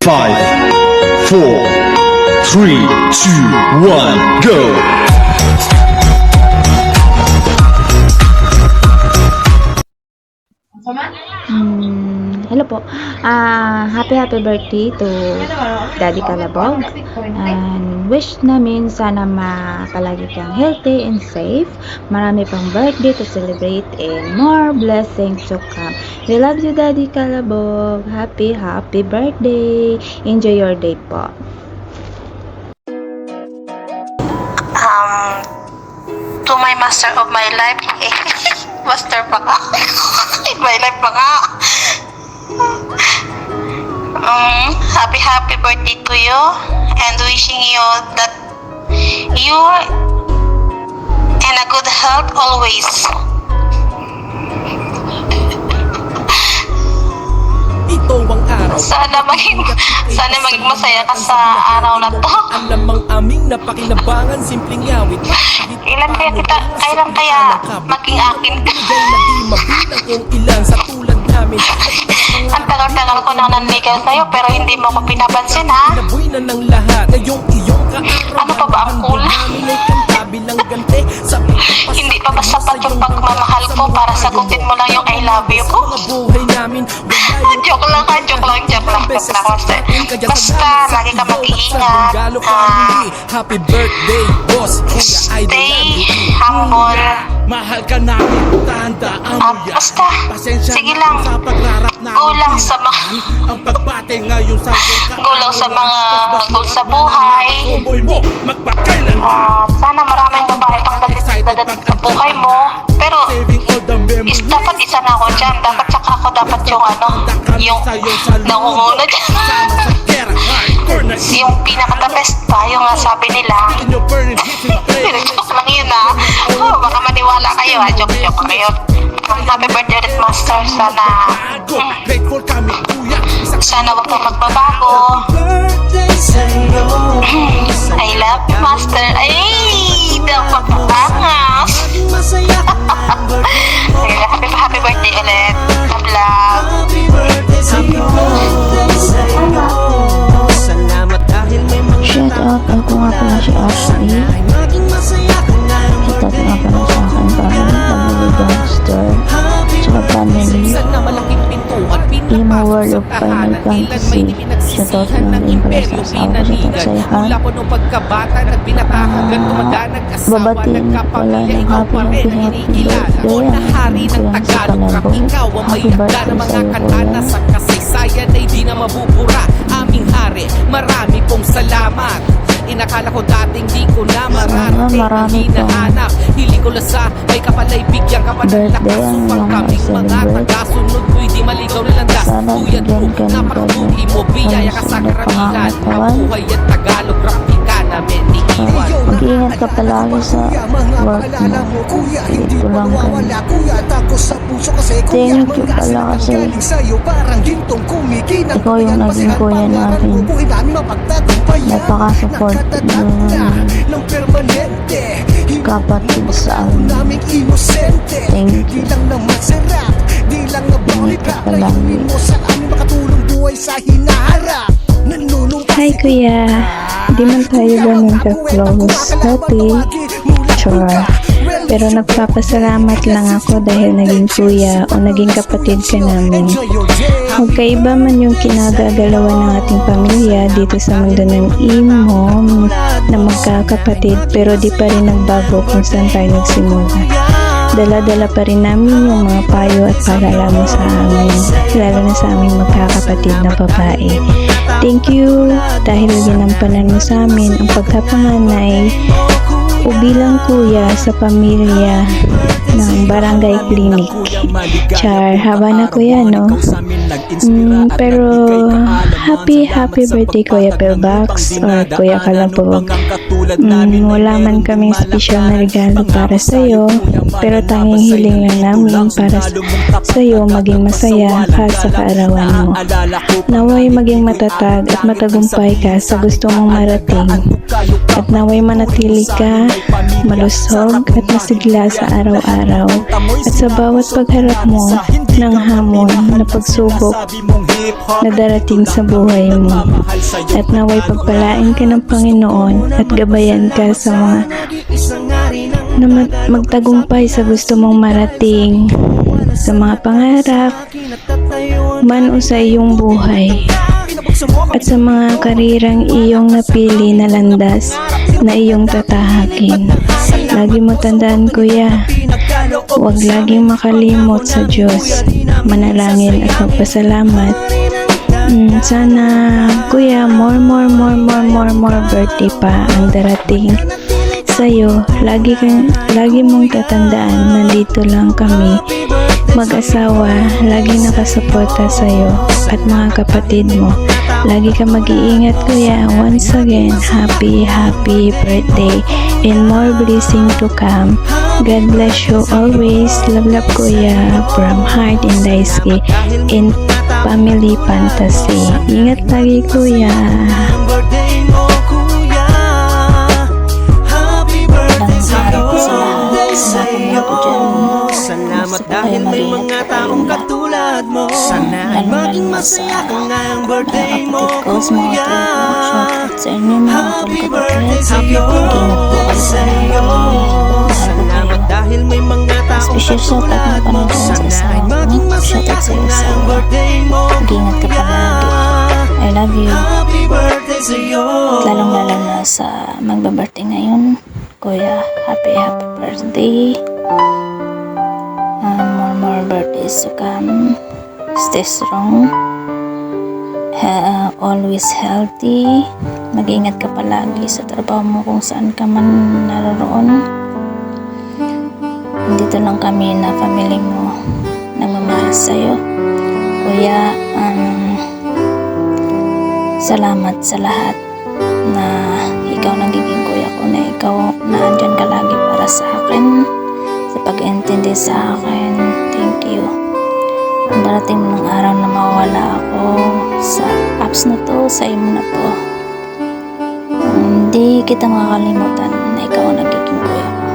5, 4, 3, 2, 1, go! Hello po. Happy birthday to Daddy Calabog. And wish namin sana makalagi kang healthy and safe. Marami pang birthday to celebrate and more blessings to come. We love you, Daddy Calabog. Happy birthday. Enjoy your day po. To my master of my life. Master pa ka. In my life pa ka. Happy birthday to you and wishing you that you and a good health always. Ito ang araw. Sana maging masaya ka sa araw na to. Alam ang aming napakinabangan, simpleng yawit. Kailan kaya maging akin ka? Di mabilang kung ilan sa tulad namin. Ang tagal-tagal ko nang nanligaw sa'yo pero hindi mo ko pinapansin, ha? Nabuhay na ng lahat. Ngayong iyong kaaraw. Ano pa ba ang kulang? Namin ay kantabi lang gante. Hindi pa ba sapat yung pagmamahal ko para sagutin mo lang yung I love you ko? Mga buhay namin. Joke lang. Basta, lagi ka mag-iingat. Happy birthday, boss. Stay humble. Mahal ka namin, tandaan mo yan. Basta, sige lang. Gulang sa mga ang pagbate ngayon sa goals sa buhay. Sana maraming babae pang dadating sa buhay mo. Pero, dapat isa na ako dyan. Dapat yung nangunguna dyan. Yung pinaka-the best pa, yung sabi nila. Joke lang yun, ha? Baka maniwala kayo, ha? Joke lang yun. Happy birthday ulit, Master. Sana wag mo magbabago. I love you, Master. Ay, dapat matangas. Happy birthday ulit. Love. Shout out, ako nga pala si Ashley. Shout out nga pala sa akin family Gangster tsaka family Imo World of Final Fantasy. Shout out nga rin pala sa asawa ko. Shout out sa babatiin pala ng happy birthday ang kulang sa Calabog. Happy birthday sa iyo, kulang. Kasaysayan ay di na mabubura. Aming hari, marami pong salamat. Inakala ko dating di ko na mararating ang hinahanap. Hiling ko lasa, may kapalay bigyan ka pa ng lakas upang kaming mga tagasunod ko'y di maligaw na landas. Tuyad mo, napakabuhi mo, biyaya ka sa karamihan. Mabuhay at Tagalog, praktika namin ni Iwan. Mag-iingat ka palagi sa work mo. Hindi ko lang kami. Thank you pala kasi ikaw yung naging kuya namin. Napaka-support ng kapatid sa amin. Thank you. Ingat ka palagi. Hi kuya, di man tayo ganun ka-close dati. Sure. Pero nagpapasalamat lang ako dahil naging kuya o naging kapatid ka namin. Magkaiba man yung kinagagalawan ng ating pamilya dito sa mundo ng Imo na magkakapatid, pero di pa rin nagbago kung saan tayo nagsimula. Dala-dala pa rin namin yung mga payo at paalala mo sa amin, lalo na sa aming magkakapatid na babae. Thank you dahil ginampanan mo sa amin ang pagkapanganay o bilang kuya sa pamilya ng Barangay Clinic. Char, haba na kuya, no? Pero happy birthday Kuya Pelbax or Kuya Calabog. Wala man kaming special na regalo para sa'yo, pero tanging hiling lang namin para sa'yo maging masaya ka sa kaarawan mo. Naway maging matatag at matagumpay ka sa gusto mong marating, at naway manatili ka malusog at masigla sa araw-araw at sa bawat pagharap mo ng hamon na pagsubok pagsubok na darating sa buhay mo. At naway pagpalain ka ng Panginoon at gabayan ka sa mga na magtagumpay sa gusto mong marating, sa mga pangarap man o sa iyong buhay, at sa mga karirang iyong napili na landas na iyong tatahakin. Lagi mo tandaan, kuya, huwag laging makalimot sa Diyos, manalangin at magpasalamat. Sana, kuya, more birthday pa ang darating sa'yo. Lagi mong tatandaan, nandito lang kami mag-asawa, lagi nakasuporta sa'yo at mga kapatid mo. Lagi ka mag-iingat, kuya. Once again, happy birthday and more blessing to come. God bless you always. Love, kuya, from Heart and Daisuke in Family Fantasy. Ingat lagi, kuya. Salamat dahil may mga taong katulad mo. Sana ay maging masaya ka ngayong birthday mo, kuya. Happy birthday sa'yo, sa'yo. Salamat dahil may mga taong katulad mo. Sana ay maging masaya ka ngayong birthday mo, kuya. I love you. Happy birthday sa'yo. Lalong-lalo na sa magba-birthday ngayon, kuya. Happy birthday. More birthdays to come. Stay strong. Always healthy. Mag-ingat ka palagi sa trabaho mo kung saan ka man naroon. Dito lang kami na family mo nagmamahal sa'yo. Kuya, salamat sa lahat na ikaw nagiging kuya ko, na ikaw naandyan ka lagi para sa akin, sa pag-intindi sa akin. Thank you. Ang darating mo ng araw na mawala ako sa apps na to, sa imo na to, hindi kita makakalimutan na ikaw ang nagiging kuya ko.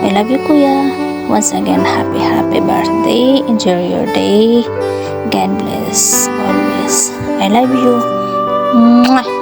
I love you, kuya. Once again, happy birthday. Enjoy your day. God bless always. I love you. Mwah!